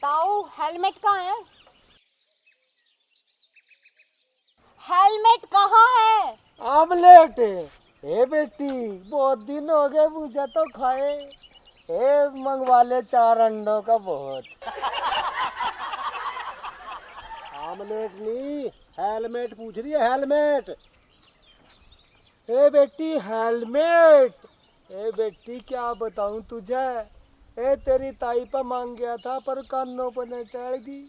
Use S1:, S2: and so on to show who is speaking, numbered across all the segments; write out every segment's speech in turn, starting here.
S1: ताऊ हेलमेट कहाँ है? हेलमेट कहाँ है?
S2: आमलेट। ए बेटी, बहुत दिन हो गए मुझे तो खाए। ए मंगवा ले 4 अंडों का बहुत। आमलेट नहीं, हेलमेट पूछ रही है, हेलमेट। ए बेटी हेलमेट। ए बेटी क्या बताऊं तुझे। ए तेरी ताई पर मांग गया था पर कानों पर न टल गई।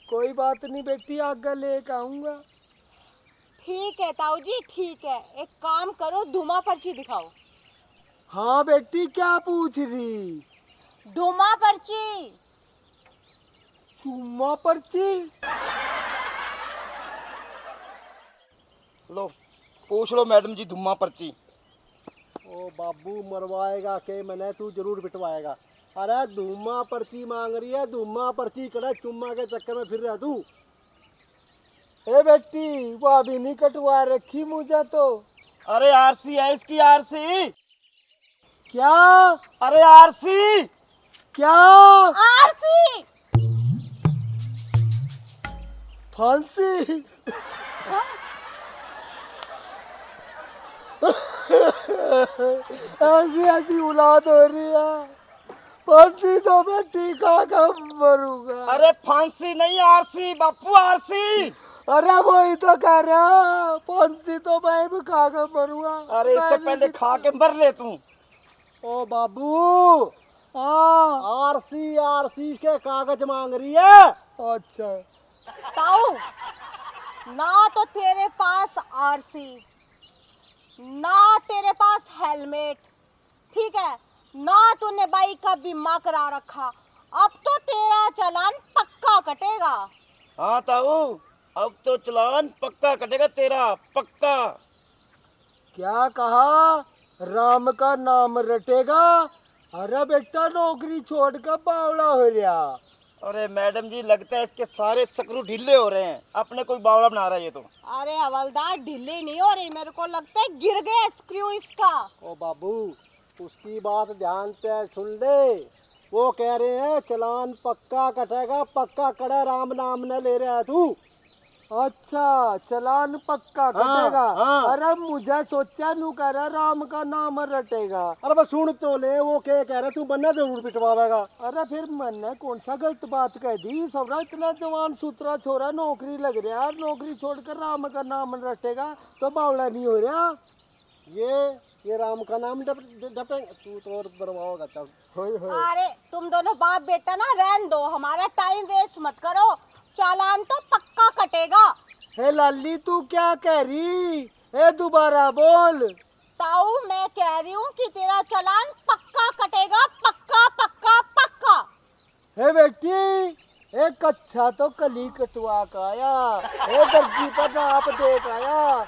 S2: कोई बात नहीं बेटी, आगे लेके आऊंगा।
S1: ठीक है ताऊ जी, ठीक है। एक काम करो, धुमा पर्ची दिखाओ।
S2: हाँ बेटी, क्या पूछ रही?
S1: धुमा पर्ची।
S2: चुम्मा पर्ची?
S3: लो पूछ लो मैडम जी, धुम्मा पर्ची।
S2: ओ बाबू मरवाएगा के मैंने, तू जरूर पिटवाएगा। अरे धुम्मा पर्ची मांग रही है, धुम्मा पर्ची करे, चुम्मा के चक्कर में फिर रहा तू। ए बेटी, वो अभी नहीं कटवा रखी मुझे तो।
S3: अरे आरसी है इसकी, आरसी।
S2: क्या?
S3: अरे आरसी।
S2: क्या?
S1: आरसी।
S2: फांसी? ऐसी ऐसी औलाद हो रही है। फांसी तो मैं टीका का मरूंगा।
S3: अरे फांसी नहीं, आरसी बापू, आरसी।
S2: अरे वही तो कह रहा, फांसी तो मैं भी खा कर मरूंगा।
S3: अरे इससे पहले खा के मर ले तू।
S2: ओ बाबू, हाँ आरसी आरसी के कागज मांग रही है। अच्छा
S1: ताऊ, ना तो तेरे पास आरसी, ना तेरे पास हेलमेट, ठीक है, ना तूने बाइक का बीमा करा रखा। अब तो तेरा चालान पक्का कटेगा।
S3: हाँ ताऊ, अब तो चालान पक्का कटेगा तेरा, पक्का।
S2: क्या कहा? राम का नाम रटेगा? अरे बेटा, नौकरी छोड़कर बावड़ा हो गया।
S3: अरे मैडम जी, लगता है इसके सारे स्क्रू ढीले हो रहे हैं, अपने कोई बावड़ा बना रहा है ये तो।
S1: अरे हवलदार, ढीली नहीं हो रही, मेरे को लगता है गिर गया स्क्रू इसका।
S2: ओ बाबू, उसकी बात ध्यान से सुन ले। वो कह रहे हैं चालान पक्का कटेगा, पक्का कड़ा, राम नाम न ले रहा है तू। अच्छा, चालान पक्का कटेगा।
S3: हाँ।
S2: अरे मुझे सोचा नू कह रहा राम का नाम रटेगा। अरे बस सुन तो ले, वो क्या कह रहा, तू बनना जरूर पिटवाएगा। अरे फिर मैंने कौन सा गलत बात कह दी? सबरा इतना जवान सुथरा छोरा, नौकरी लग रहा, नौकरी छोड़कर राम का नाम रटेगा तो बावड़ा नहीं हो रहा। ये राम का नाम डपे तू तो और बर्बाद। चल होय होय।
S1: अरे तुम दोनों बाप बेटा ना रहन दो, हमारा टाइम वेस्ट मत करो। चालान तो पक्का कटेगा।
S2: हे लाली, तू क्या कह रही? ए दोबारा बोल।
S1: ताऊ, मैं कह रही हूँ कि तेरा चालान पक्का कटेगा, पक्का पक्का पक्का।
S2: हे बेटी, एक कच्छा तो कली कटवा का आया। ए दर्जी पर नाप दे के आया।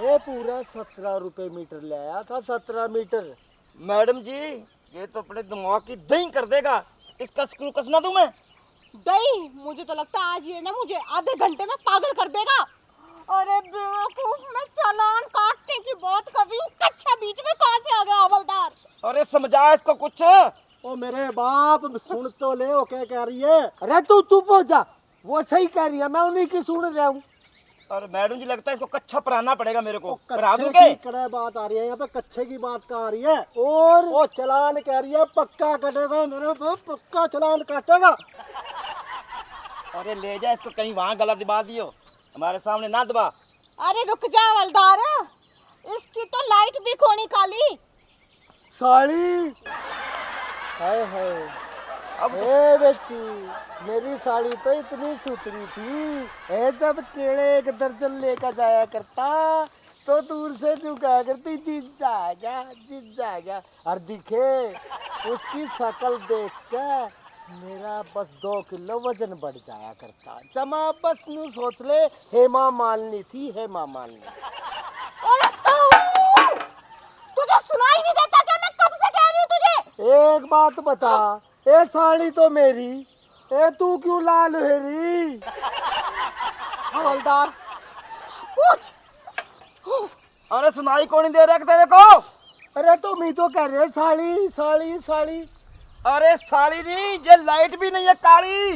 S2: ए पूरा 17 रुपए मीटर ले आया था, 17 मीटर।
S3: मैडम जी, ये तो अपने दिमाग की दही कर देगा। इसका स्क्रू कसना दूं मैं?
S1: दही, मुझे तो लगता है आज ये ना मुझे आधे घंटे में पागल कर देगा। अरे बेवकूफ, मैं चालान काटने की बात कर रही हूँ, कच्छा बीच में कहाँ से आ गया हवलदार?
S3: अरे समझा इसको कुछ।
S2: ओ मेरे बाप, सुन तो ले, वो क्या कह रही है। अरे तू चुप हो जा, वो सही कह रही है, मैं उन्हीं की सुन रहा हूँ।
S3: और मैडम जी, लगता है इसको कच्छा पराना पड़ेगा मेरे को। परा दूं
S2: कच्छे
S3: के?
S2: की कड़े बात आ रही है यहाँ पे, कच्छे की बात कहाँ आ रही है? और वो चालान कह रही है पक्का कटेगा, मेरे बाप पक्का चालान काटेगा।
S3: अरे ले जा इसको, कहीं वहाँ गला दबा दियो, हमारे सामने ना दबा।
S1: अरे रुक जा हवलदार, इसकी तो लाइट भी खोनी काली।
S2: साड़ी? हाय हाय।
S3: अब
S2: ए बेटी, मेरी साड़ी तो इतनी सुथरी थी। ए जब केले एक दर्जन लेकर जाया करता तो दूर से तू कहा करती जीजा आ गया, जीजा आ गया। और दिखे उसकी शक्ल देख के मेरा बस 2 किलो वजन बढ़ जाया करता। जमा बस नू सोच ले, हेमा मालिनी थी, हेमा मालिनी।
S1: अरे ताऊ, तुझे सुनाई नहीं देता क्या? मैं कब से कह रही हूँ तुझे।
S2: एक बात बता, ए साड़ी तो मेरी, ए तू क्यों लाल है रही?
S1: हवलदार पूछ।
S3: अरे सुनाई कौन नहीं दे रहा तेरे को?
S2: अरे तुम ही तो कह रहे साड़ी साड़ी साड़ी।
S3: अरे साली जी ये लाइट भी नहीं है काली।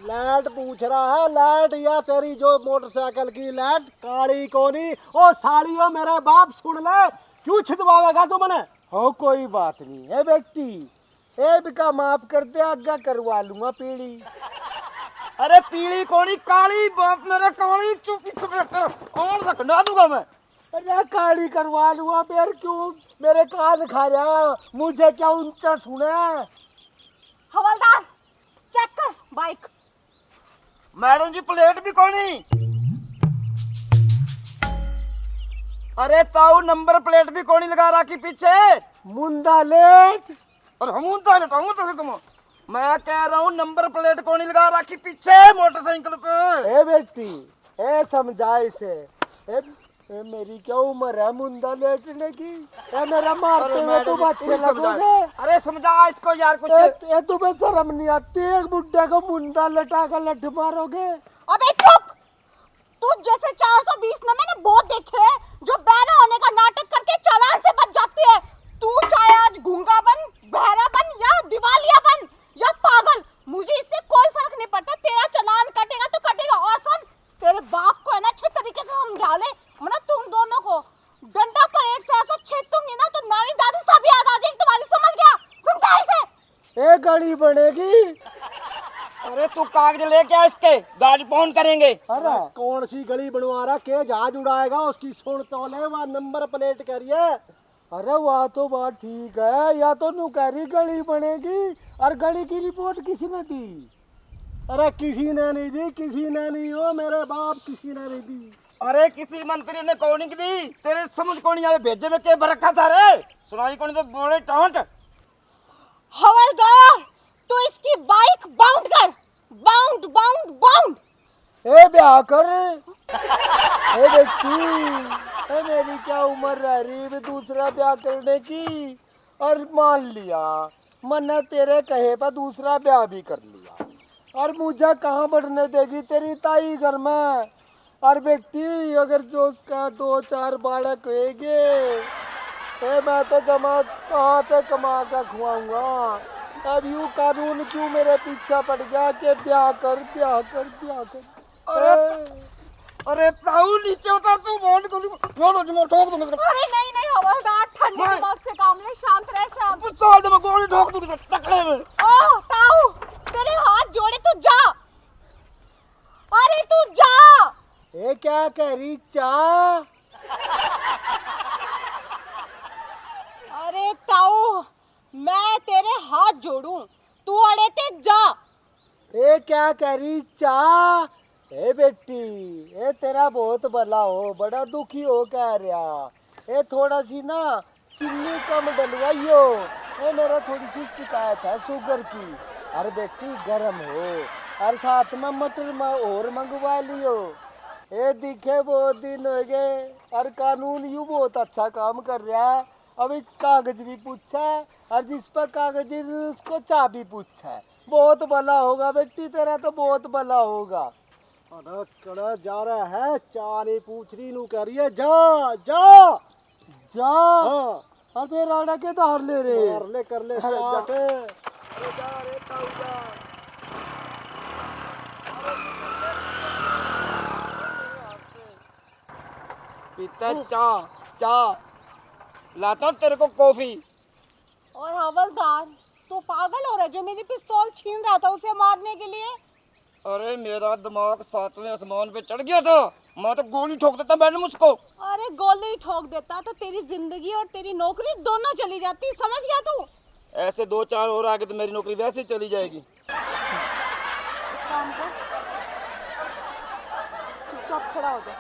S2: लाइट पूछ रहा है, लाइट या तेरी जो मोटरसाइकिल की लाइट काली कोनी। ओ सालियो मेरे बाप सुन ले, क्यों छिदवावेगा तू मने? हो कोई बात नहीं है बेटी, ए बिका माफ कर दे, आगे करवा लूंगा पीली।
S3: अरे पीली कोनी काली बाप मेरा काली चुप और से खंडा दूंगा मैं।
S2: अरे काली करवा लूंगा फिर क्यों मेरे कान खा रहा, मुझे क्या ऊंचा सुना?
S1: हवलदार चेक कर बाइक।
S3: मैडम जी प्लेट भी कोनी। अरे ताऊ नंबर प्लेट भी कोनी लगा रखी पीछे।
S2: मुंडा लेट।
S3: और हम तो हटाऊंगा तो तुम। मैं कह रहा हूँ नंबर प्लेट कोनी लगा रखी पीछे मोटरसाइकिल पे।
S2: ए बेटी, ए समझा इसे। ए मेरी क्या उम्र है मुंडा लेटने की? ए मेरा मारते हुए तुम अच्छे लगोगे।
S3: अरे समझा इसको यार कुछ।
S2: ए तुम्हें शर्म नहीं आती? एक बुड्ढे को मुंडा लटा कर लठ मारोगे?
S1: अबे चुप। तू जैसे 420 में मैंने बहुत देखे हैं जो बहरा होने का नाटक करके चालान से बच जाती है। तू चाहे आज गूंगा बन, बहरा बन या दिवालिया बन या पागल, मुझे इससे कोई फर्क नहीं पड़ता। तेरा चालान कटेगा तो कटेगा। और सुन, तेरे बाप को है ना अच्छे तरीके से समझा ले, वरना तुम दोनों को डंडा परेड से ऐसा छेदूंगी ना तो नानी दादी सब याद आ जाएगी तुम्हारी। समझ गया? समझा इसे।
S2: ए गाड़ी बनेगी।
S3: अरे तू कागज लेके आ इसके, गाड़ी फोन करेंगे।
S2: अरे कौन सी गली बनवा रहा के जहाज उड़ाएगा उसकी सुन तो ले, वहाँ नंबर प्लेट करिए। अरे वह तो बात ठीक है, या तो नू कह रही गली बनेगी और गली की रिपोर्ट किसी ने दी? अरे किसी ने नहीं दी, किसी ने नहीं हो मेरे बाप, किसी ने नहीं दी।
S3: अरे किसी मंत्री ने कौन की दी? तेरे समझ कौन यहाँ भेजे में के भर रखा था रे? सुनाई कौन तो बोले टांट।
S1: हवलदार तू इसकी बाइक बाउंड कर। Bound bound bound.
S2: ए ब्याह कर। ए बेटी, ए मेरी क्या उम्र रह रही है दूसरा ब्याह करने की? और मान लिया मैंने तेरे कहे पर दूसरा ब्याह भी कर लिया, और मुझे कहाँ बढ़ने देगी तेरी ताई घर में? और बेटी अगर जो उसका 2-4 बालक होएंगे, मैं तो जमा कहाँ से कमा कर खुआऊंगा? अब यूं कानून क्यों मेरे पीछा पड़ गया कि ब्याह कर ब्याह कर ब्याह कर?
S3: अरे ताऊ नीचे उतर, तू फोन कर मैं ठोक दूंगा।
S1: अरे नहीं नहीं हवलदार, ठंडे दिमाग से काम ले, शांत रह शांत।
S3: साल में गोली ठोक दूंगा टकले में।
S1: ओह ताऊ, तेरे हाथ जोड़े तू जा। अरे तू जा।
S2: ए क्या कह रही चा?
S1: अरे ताऊ मैं तेरे हाथ जोड़ूं, तू अड़े ते जा।
S2: ए क्या कह रही चा? ए बेटी, ए तेरा बहुत भला हो, बड़ा दुखी हो कह रहा। ए थोड़ा सी ना चीनी कम डलवाइयो। ए मेरा थोड़ी सी शिकायत है शुगर की। अरे बेटी गरम हो, और साथ में मटर और मंगवा लियो। ए दिखे बहुत दिन हो गए, और कानून यूं बहुत अच्छा काम कर रहा है। अभी कागज भी पूछा, और जिस पर कागज उसको चाबी पूछा। बहुत भला होगा बेटी तेरा, तो बहुत भला होगा। अरे कड़ा जा रहा है, चारे पूछ रही नू कह रही है जा जा जा। हाँ। अबे राणा के धार ले रे, मार ले कर ले स्टार्ट। अरे जा रे ताऊ जा।
S3: पीता चा चा लाता हूँ तेरे को कॉफी।
S1: और हवलदार तू पागल हो रहा है? जो मेरी पिस्तौल छीन रहा था उसे मारने के लिए।
S3: अरे मेरा दिमाग 7वें आसमान पे चढ़ गया था, मैं तो गोली ठोक देता मैडम उसको।
S1: अरे गोली ठोक देता तो तेरी जिंदगी और तेरी नौकरी दोनों चली जाती। समझ गया तू?
S3: ऐसे 2-4 और आगे तो मेरी नौकरी वैसे ही चली जाएगी।
S1: एक काम कर, चुपचाप खड़ा हो जा।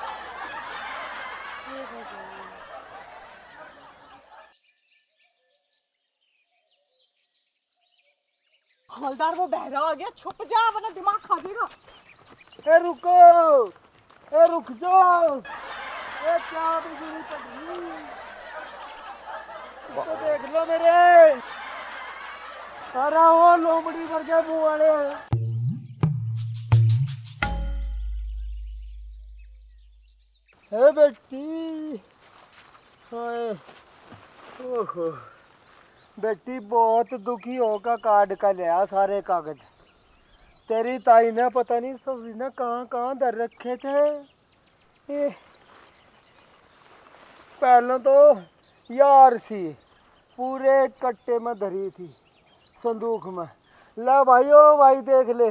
S1: हवलदार वो बहरा आ गया, छुप जा वरना दिमाग खा जाएगा।
S2: ए रुको, ए रुक जाओ। ए क्या बिजली पड़ी? इसको देख लो मेरे। अरे वो लोमड़ी भर के मुंह वाले। ए बेटी, हाय, ओहो, बेटी बहुत दुखी होकर कार्ड का लिया सारे कागज। तेरी ताई ने पता नहीं सभी ने कहाँ कहाँ धर रखे थे। ये पहले तो यार सी पूरे कट्टे में धरी थी संदूक में। ले भाई ओ भाई देख ले।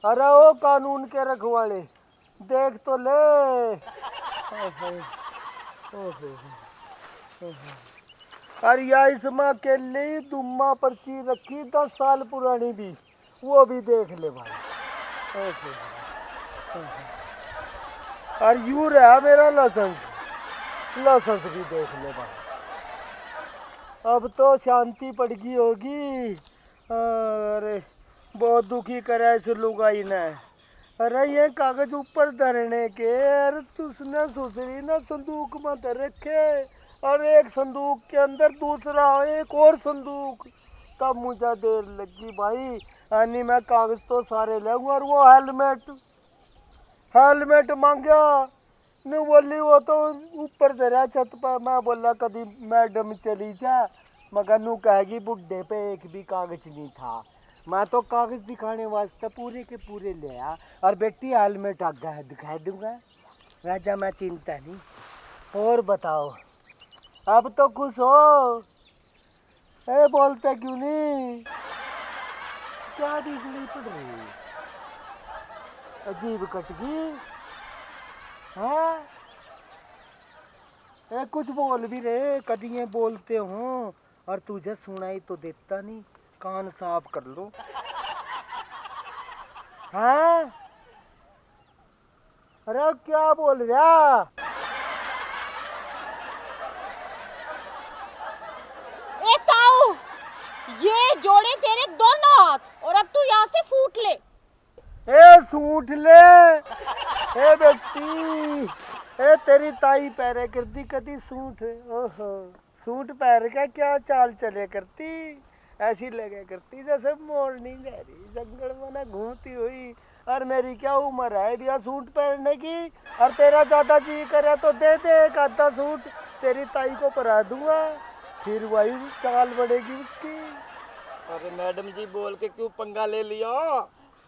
S2: अरे ओ कानून के रखवाले देख तो ले। अरे या इसमें अकेले ही दुम्मा पर्ची रखी 10 साल पुरानी भी, वो भी देख ले भाई। और यू रहा मेरा लाइसेंस भी देख ले भाई। अब तो शांति पड़ गई होगी। अरे बहुत दुखी करा इस लुगाई ने। अरे ये कागज ऊपर धरने के, अरे तुसने सुसरी ना संदूक में धर रखे और एक संदूक के अंदर दूसरा एक और संदूक। तब मुझे देर लगी भाई। यानी मैं कागज तो सारे लाऊंगा। और वो हेलमेट मांगा नहीं बोली, वो तो ऊपर धरा छत पर। मैं बोला कभी मैडम चली जा, मगर नू कहेगी बुड्ढे पे एक भी कागज नहीं था। मैं तो कागज दिखाने वास्ते पूरे के पूरे ले आ। और बेटी हेलमेट आगा दिखा दूंगा, राजा मैं चिंता नहीं। और बताओ अब तो खुश हो? ए बोलते क्यों नहीं? क्या बिजली पड़ रही? अजीब कटगी है। ए कुछ बोल भी रहे, कभी ये बोलते हो और तुझे सुनाई तो देता नहीं। कान साफ कर लो। हाँ अरे क्या बोल रहा?
S1: ए ताऊ, ये जोड़े तेरे दोनों हाथ और अब तू यहाँ से फूट ले।
S2: ए सूट ले। ए बेटी, ए तेरी ताई पैरे करती कदी सूट। ओहो सूट पैर का क्या चाल चले करती, ऐसी लगे करती जैसे मोरनी जा रही जंगल में ना घूमती हुई। और मेरी क्या उम्र है भैया सूट पहनने की? और तेरा ज्यादा जी करे तो दे दे एक आधा सूट, तेरी ताई को पहना दूंगा, फिर वही चाल बढ़ेगी उसकी।
S3: अरे मैडम जी बोल के क्यों पंगा ले लिया?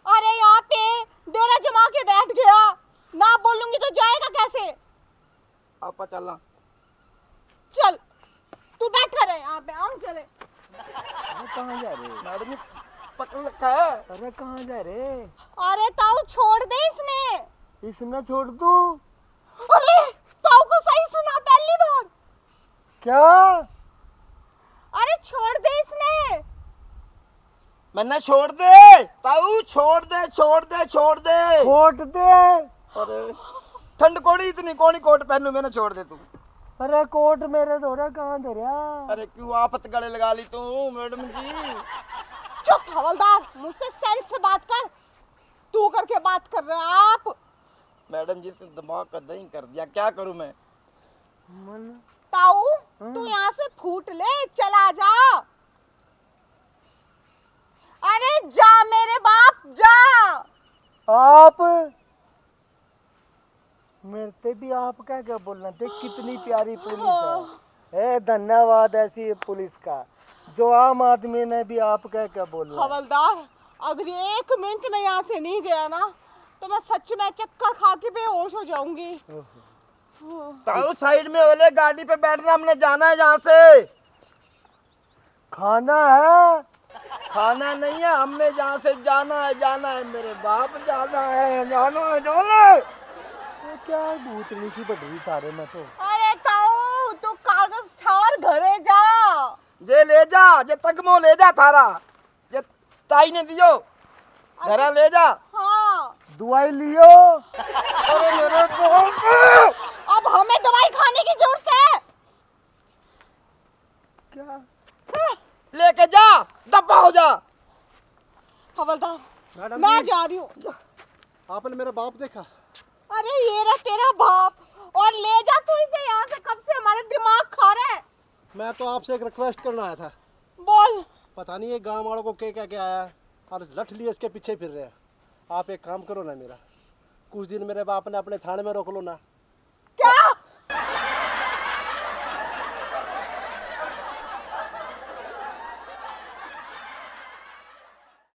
S1: अरे यहाँ पे डेरा जमा के बैठ गया, ना बोलूंगी तो जाएगा कैसे?
S3: आपा चलना।
S1: चल तू बैठा रहे यहाँ पे, हम चले।
S2: कहाँ जा रहे?
S3: मैडम जी पकड़ रखा है।
S2: अरे कहाँ जा रहे?
S1: अरे ताऊ छोड़ दे इसने।
S2: इसने छोड़ दूं?
S1: अरे ताऊ को सही सुना पहली बार।
S2: क्या?
S1: अरे छोड़ दे इसने।
S3: मैंने छोड़ दे ताऊ, छोड़ दे छोड़ दे छोड़ दे
S2: छोड़ दे।
S3: अरे ठंड कोड़ी इतनी कौनी कोट पहनू, मैंने छोड़ दे तू।
S2: अरे कोट मेरे धोरा कहाँ धरा?
S3: अरे क्यों आफत गले लगा ली तू मैडम जी?
S1: चुप हवलदार, मुझसे सेंस से बात कर। तू करके बात कर रहे हैं आप।
S3: मैडम जी से दिमाग का दही कर दिया, क्या करूं मैं?
S1: ताऊ तू यहाँ से फूट ले, चला जा। अरे जा मेरे बाप जा।
S2: आप मेरे से भी आप क्या बोलना? देख कितनी प्यारी पुलिस है। ए धन्यवाद ऐसी पुलिस का, जो आम आदमी ने भी आप क्या बोलना।
S1: हवलदार अगर 1 मिनट में यहाँ से नहीं गया ना तो मैं सच में चक्कर खा के बेहोश हो जाऊंगी।
S3: ताऊ साइड में वाले गाड़ी पे बैठना, हमने जाना है यहाँ से।
S2: खाना है?
S3: खाना नहीं है, हमने जहाँ से जाना है मेरे बाप, जाना है।
S2: क्या भूतनी सी बढ़ रही तारे में तो।
S1: अरे ताऊ तू कागज ठार घरे जा।
S3: जे ले जा, जे तगमो ले जा थारा, जे ताई ने दियो घरा ले जा।
S1: हाँ
S2: दवाई लियो।
S3: अरे मेरे बाप,
S1: अब हमें दवाई खाने की जरूरत है
S2: क्या?
S3: लेके जा, दबा हो जा।
S1: हवलदार
S4: मैडम
S1: मैं
S4: जी।
S1: जा रही हूँ।
S4: आपने मेरा बाप देखा?
S1: अरे ये रहा तेरा बाप, और ले जा तू इसे यहाँ से, कब से हमारे दिमाग खा रहा है।
S4: मैं तो आपसे एक रिक्वेस्ट करने आया था।
S1: बोल।
S4: पता नहीं ये गांव वालों को क्या क्या आया और लठ लिए इसके पीछे फिर रहे हैं। आप एक काम करो ना मेरा, कुछ दिन मेरे बाप ने अपने थाने में रोक लो ना,